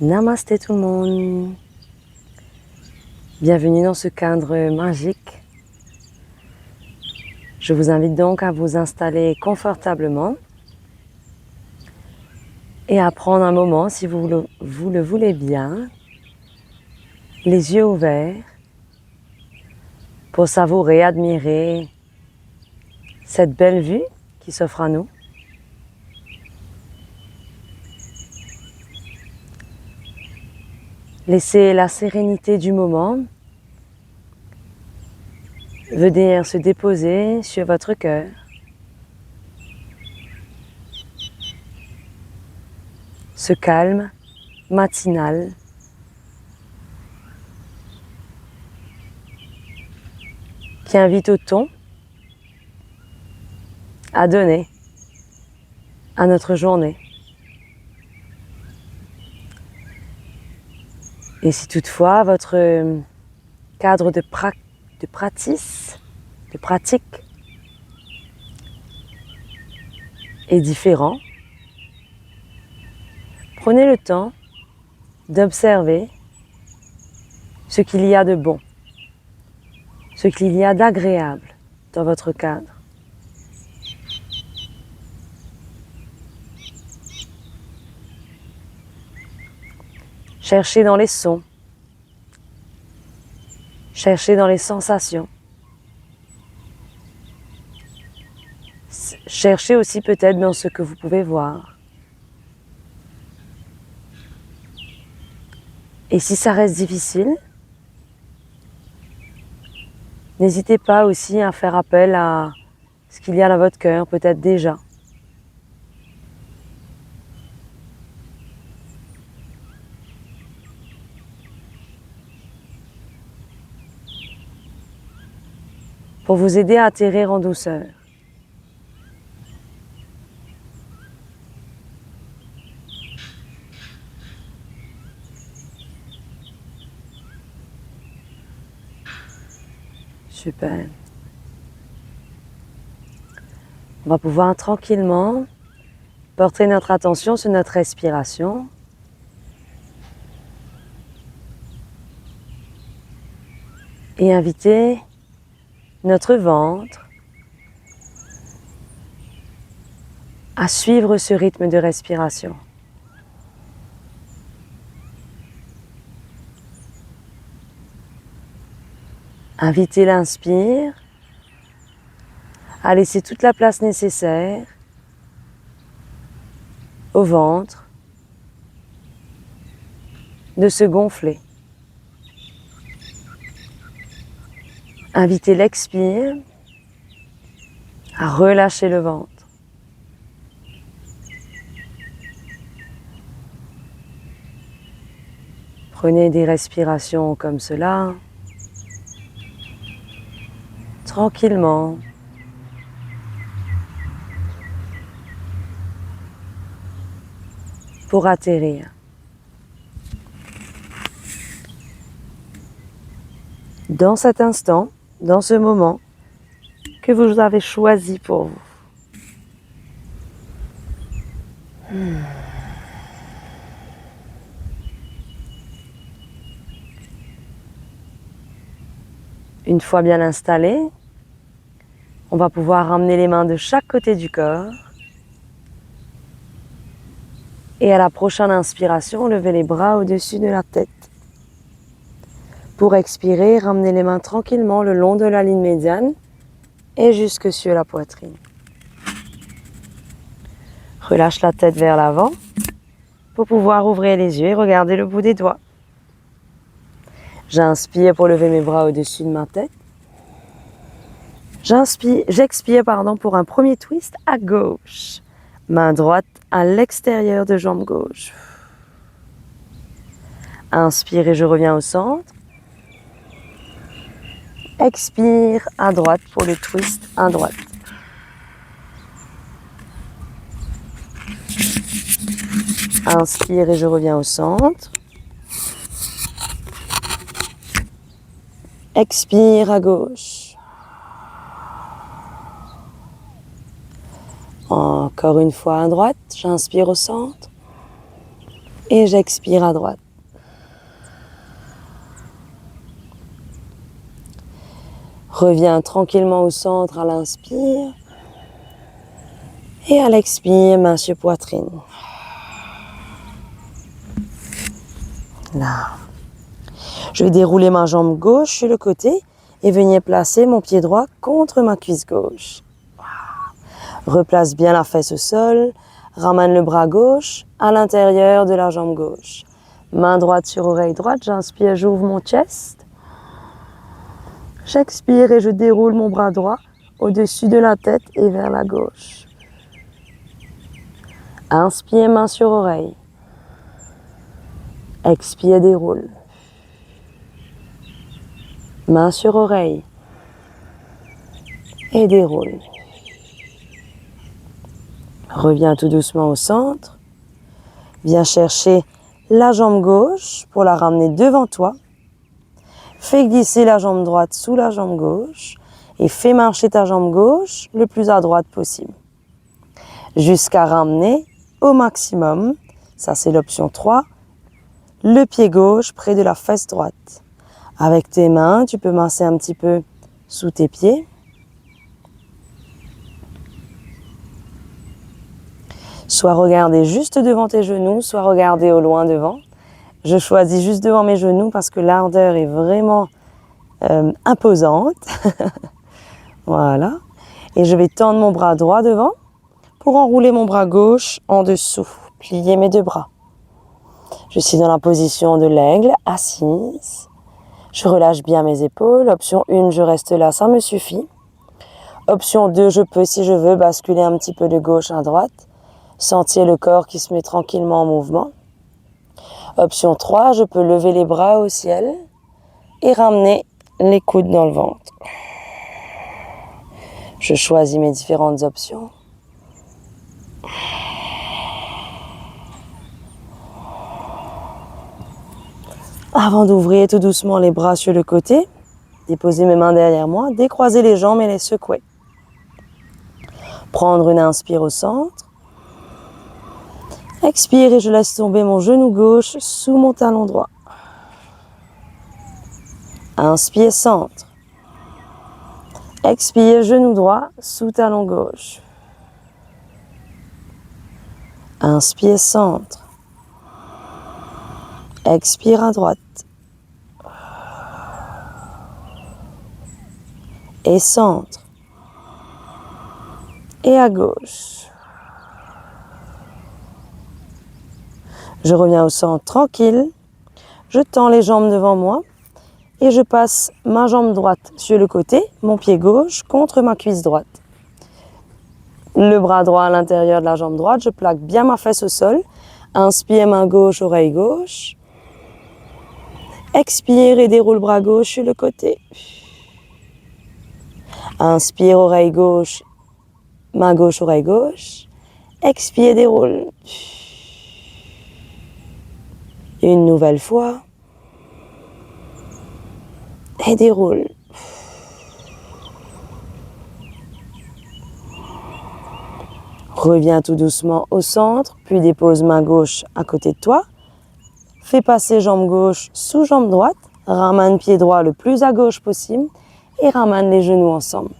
Namasté tout le monde. Bienvenue dans ce cadre magique. Je vous invite donc à vous installer confortablement et à prendre un moment, si vous le voulez bien, les yeux ouverts pour savourer, admirer cette belle vue qui s'offre à nous. Laissez la sérénité du moment venir se déposer sur votre cœur. Ce calme matinal qui invite au ton à donner à notre journée. Et si toutefois votre cadre de pratique est différent, prenez le temps d'observer ce qu'il y a de bon, ce qu'il y a d'agréable dans votre cadre. Cherchez dans les sons, cherchez dans les sensations. Cherchez aussi peut-être dans ce que vous pouvez voir. Et si ça reste difficile, n'hésitez pas aussi à faire appel à ce qu'il y a dans votre cœur, peut-être déjà. Pour vous aider à atterrir en douceur. Super. On va pouvoir tranquillement porter notre attention sur notre respiration. Et inviter notre ventre à suivre ce rythme de respiration. Invitez l'inspire à laisser toute la place nécessaire au ventre de se gonfler. Invitez l'expire à relâcher le ventre. Prenez des respirations comme cela, tranquillement. Pour atterrir. Dans cet instant, dans ce moment que vous avez choisi pour vous. Une fois bien installé, on va pouvoir ramener les mains de chaque côté du corps. Et à la prochaine inspiration, levez les bras au-dessus de la tête. Pour expirer, ramenez les mains tranquillement le long de la ligne médiane et jusque sur la poitrine. Relâche la tête vers l'avant pour pouvoir ouvrir les yeux et regarder le bout des doigts. J'inspire pour lever mes bras au-dessus de ma tête. J'expire pour un premier twist à gauche. Main droite à l'extérieur de jambe gauche. Inspire et je reviens au centre. Expire à droite pour le twist à droite. Inspire et je reviens au centre. Expire à gauche. Encore une fois à droite, j'inspire au centre. Et j'expire à droite. Reviens tranquillement au centre à l'inspire. Et à l'expire, main sur poitrine. Là. Je vais dérouler ma jambe gauche sur le côté et venir placer mon pied droit contre ma cuisse gauche. Replace bien la fesse au sol, ramène le bras gauche à l'intérieur de la jambe gauche. Main droite sur oreille droite, j'inspire, j'ouvre mon chest. J'expire et je déroule mon bras droit au-dessus de la tête et vers la gauche. Inspire, main sur oreille. Expire, déroule. Main sur oreille. Et déroule. Reviens tout doucement au centre. Viens chercher la jambe gauche pour la ramener devant toi. Fais glisser la jambe droite sous la jambe gauche et fais marcher ta jambe gauche le plus à droite possible. Jusqu'à ramener au maximum, ça c'est l'option 3, le pied gauche près de la fesse droite. Avec tes mains, tu peux masser un petit peu sous tes pieds. Soit regarder juste devant tes genoux, soit regarder au loin devant. Je choisis juste devant mes genoux parce que l'ardeur est vraiment imposante. Voilà. Et je vais tendre mon bras droit devant pour enrouler mon bras gauche en dessous. Plier mes deux bras. Je suis dans la position de l'aigle, assise. Je relâche bien mes épaules. Option 1, je reste là, ça me suffit. Option 2, je peux, si je veux, basculer un petit peu de gauche à droite. Sentir le corps qui se met tranquillement en mouvement. Option 3, je peux lever les bras au ciel et ramener les coudes dans le ventre. Je choisis mes différentes options. Avant d'ouvrir tout doucement les bras sur le côté, déposer mes mains derrière moi, décroiser les jambes et les secouer. Prendre une inspire au centre. Expire et je laisse tomber mon genou gauche sous mon talon droit. Inspire, centre. Expire, genou droit sous talon gauche. Inspire, centre. Expire à droite. Et centre. Et à gauche. Je reviens au centre tranquille. Je tends les jambes devant moi. Et je passe ma jambe droite sur le côté, mon pied gauche contre ma cuisse droite. Le bras droit à l'intérieur de la jambe droite, je plaque bien ma fesse au sol. Inspire, main gauche, oreille gauche. Expire et déroule bras gauche sur le côté. Inspire, oreille gauche, main gauche, oreille gauche. Expire, déroule. Une nouvelle fois. Et déroule. Reviens tout doucement au centre, puis dépose main gauche à côté de toi. Fais passer jambe gauche sous jambe droite. Ramène pied droit le plus à gauche possible et ramène les genoux ensemble.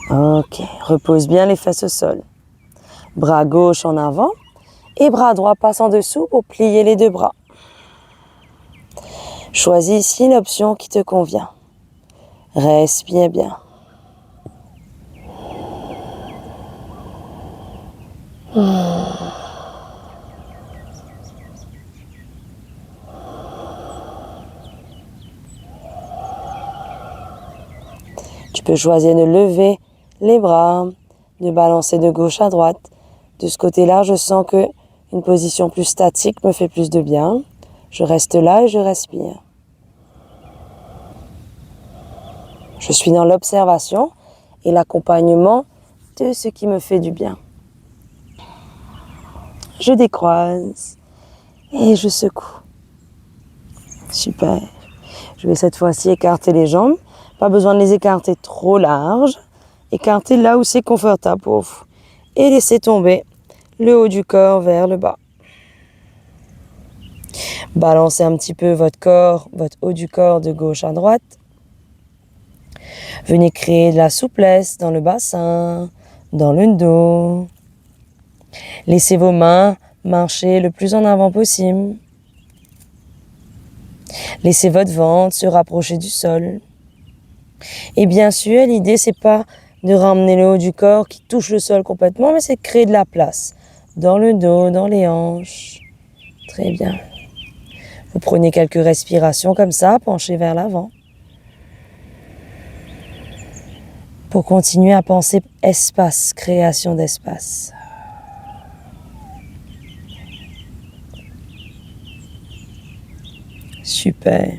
Ok, repose bien les fesses au sol. Bras gauche en avant et bras droit passe en dessous pour plier les deux bras. Choisis ici l'option qui te convient. Respire bien. Tu peux choisir de lever les bras, de balancer de gauche à droite. De ce côté-là, je sens que une position plus statique me fait plus de bien. Je reste là et je respire. Je suis dans l'observation et l'accompagnement de ce qui me fait du bien. Je décroise et je secoue. Super. Je vais cette fois-ci écarter les jambes. Pas besoin de les écarter trop larges. Écarter là où c'est confortable pour vous. Et laisser tomber le haut du corps vers le bas. Balancez un petit peu votre corps, votre haut du corps de gauche à droite. Venez créer de la souplesse dans le bassin, dans le dos. Laissez vos mains marcher le plus en avant possible. Laissez votre ventre se rapprocher du sol. Et bien sûr, l'idée, c'est pas de ramener le haut du corps qui touche le sol complètement, mais c'est de créer de la place dans le dos, dans les hanches. Très bien. Vous prenez quelques respirations comme ça, penchez vers l'avant. Pour continuer à penser espace, création d'espace. Super.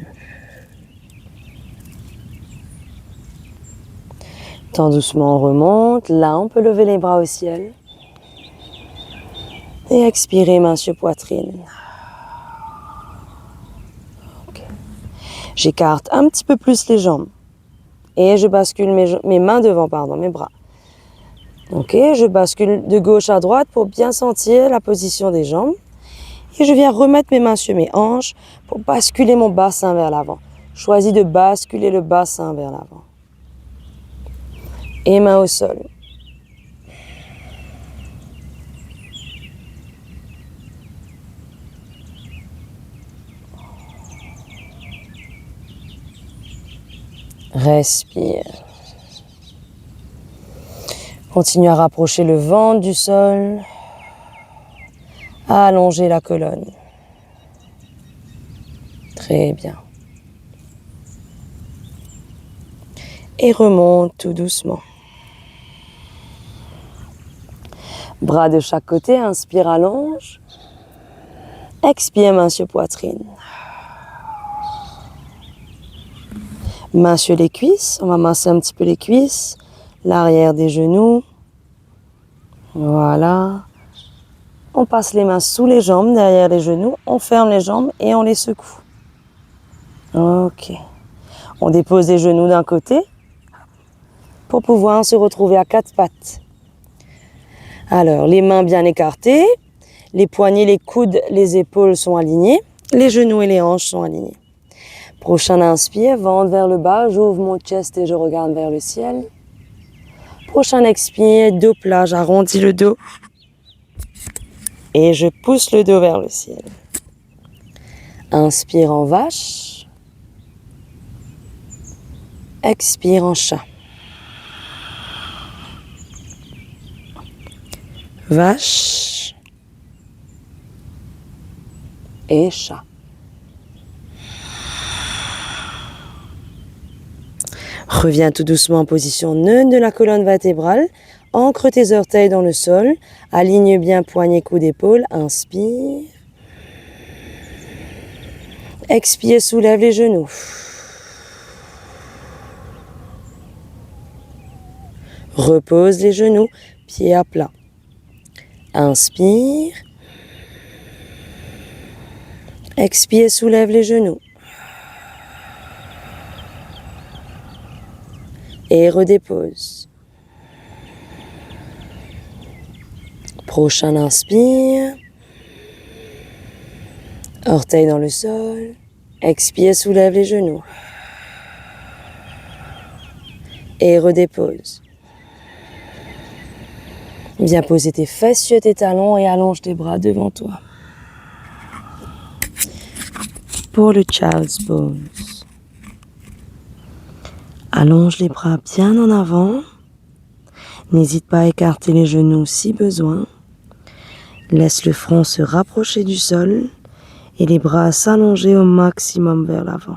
Tant doucement on remonte. Là, on peut lever les bras au ciel. Et expirer, main sur poitrine. Okay. J'écarte un petit peu plus les jambes. Et je bascule mes mains devant, mes bras. Ok, je bascule de gauche à droite pour bien sentir la position des jambes. Et je viens remettre mes mains sur mes hanches pour basculer mon bassin vers l'avant. Choisis de basculer le bassin vers l'avant. Et mains au sol. Respire. Continue à rapprocher le ventre du sol. À allonger la colonne. Très bien. Et remonte tout doucement. Bras de chaque côté, inspire, allonge. Expire, main sur poitrine. Main sur les cuisses, on va masser un petit peu les cuisses, l'arrière des genoux. Voilà. On passe les mains sous les jambes, derrière les genoux, on ferme les jambes et on les secoue. Ok. On dépose les genoux d'un côté pour pouvoir se retrouver à quatre pattes. Alors, les mains bien écartées, les poignets, les coudes, les épaules sont alignés, les genoux et les hanches sont alignés. Prochain inspire, ventre vers le bas, j'ouvre mon chest et je regarde vers le ciel. Prochain expire, dos plat, j'arrondis le dos. Et je pousse le dos vers le ciel. Inspire en vache. Expire en chat. Vache. Et chat. Reviens tout doucement en position neutre de la colonne vertébrale. Ancre tes orteils dans le sol. Aligne bien poignets, coudes, épaules. Inspire. Expire, soulève les genoux. Repose les genoux, pieds à plat. Inspire. Expire, soulève les genoux. Et redépose. Prochain inspire. Orteils dans le sol. Expire, soulève les genoux. Et redépose. Viens poser tes fesses sur tes talons et allonge tes bras devant toi. Pour le Child's Pose. Allonge les bras bien en avant. N'hésite pas à écarter les genoux si besoin. Laisse le front se rapprocher du sol et les bras s'allonger au maximum vers l'avant.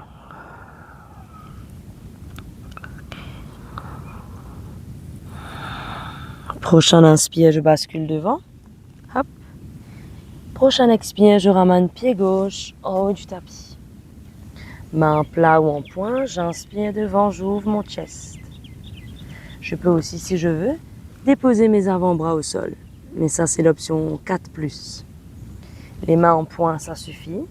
Prochain inspire, je bascule devant. Hop. Prochain expire, je ramène pied gauche en haut du tapis. Main plat ou en point, j'inspire devant, j'ouvre mon chest. Je peux aussi, si je veux, déposer mes avant-bras au sol. Mais ça, c'est l'option 4+. Les mains en point, ça suffit.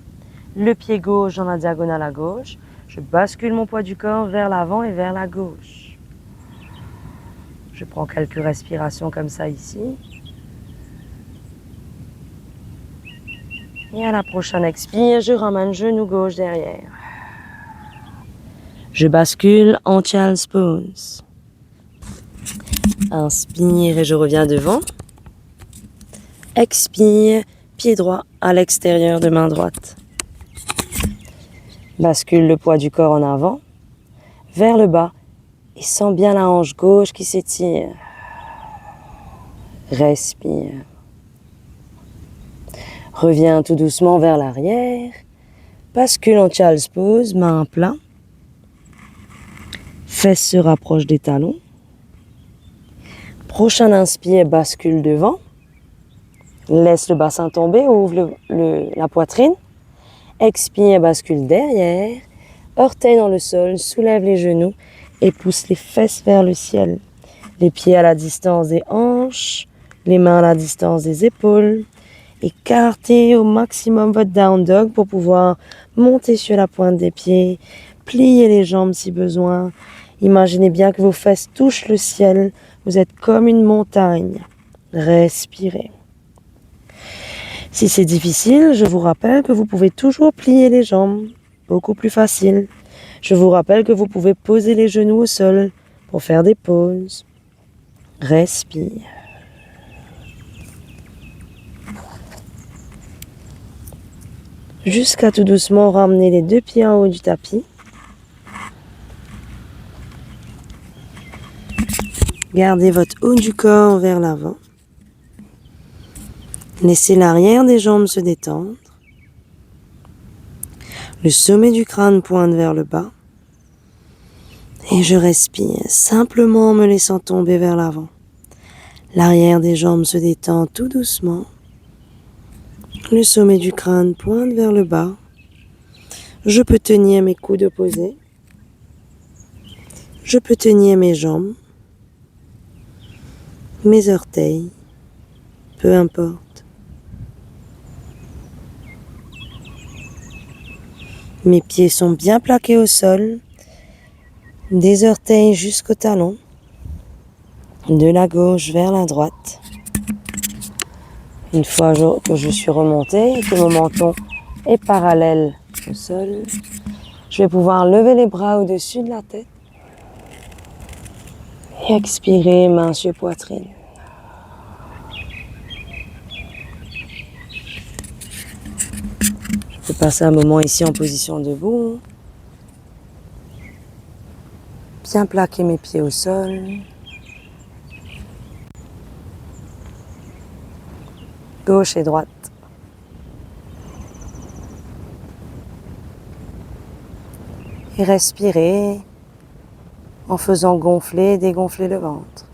Le pied gauche dans la diagonale à gauche. Je bascule mon poids du corps vers l'avant et vers la gauche. Je prends quelques respirations comme ça ici. Et à la prochaine expire, je ramène genou gauche derrière. Je bascule en Child's Pose. Inspire et je reviens devant. Expire, pied droit à l'extérieur de main droite. Bascule le poids du corps en avant, vers le bas et sens bien la hanche gauche qui s'étire. Respire. Reviens tout doucement vers l'arrière. Bascule en Child's Pose, main à plat. Fesses se rapprochent des talons. Prochain inspire, bascule devant. Laisse le bassin tomber, ouvre la poitrine. Expire, bascule derrière. Orteils dans le sol, soulève les genoux et pousse les fesses vers le ciel. Les pieds à la distance des hanches, les mains à la distance des épaules. Écartez au maximum votre down dog pour pouvoir monter sur la pointe des pieds. Pliez les jambes si besoin. Imaginez bien que vos fesses touchent le ciel. Vous êtes comme une montagne. Respirez. Si c'est difficile, je vous rappelle que vous pouvez toujours plier les jambes. Beaucoup plus facile. Je vous rappelle que vous pouvez poser les genoux au sol pour faire des pauses. Respire. Jusqu'à tout doucement ramener les deux pieds en haut du tapis. Gardez votre haut du corps vers l'avant. Laissez l'arrière des jambes se détendre. Le sommet du crâne pointe vers le bas. Et je respire simplement en me laissant tomber vers l'avant. L'arrière des jambes se détend tout doucement. Le sommet du crâne pointe vers le bas. Je peux tenir mes coudes opposés. Je peux tenir mes jambes. Mes orteils. Peu importe. Mes pieds sont bien plaqués au sol, des orteils jusqu'au talon, de la gauche vers la droite. Une fois que je suis remontée et que mon menton est parallèle au sol, je vais pouvoir lever les bras au-dessus de la tête et expirer, main sur poitrine. Je peux passer un moment ici en position debout. Bien plaquer mes pieds au sol. Gauche et droite. Et respirer en faisant gonfler et dégonfler le ventre.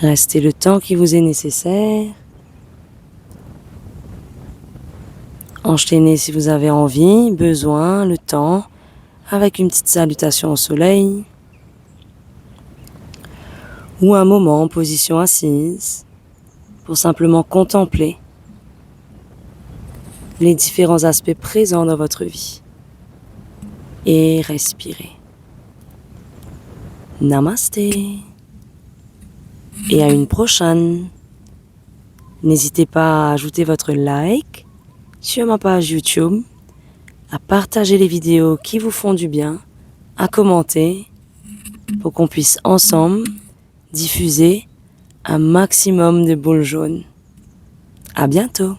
Restez le temps qui vous est nécessaire. Enchaînez si vous avez envie, besoin, le temps, avec une petite salutation au soleil. Ou un moment en position assise, pour simplement contempler les différents aspects présents dans votre vie. Et respirez. Namasté. Et à une prochaine. N'hésitez pas à ajouter votre like sur ma page YouTube, à partager les vidéos qui vous font du bien, à commenter pour qu'on puisse ensemble diffuser un maximum de boules jaunes. À bientôt!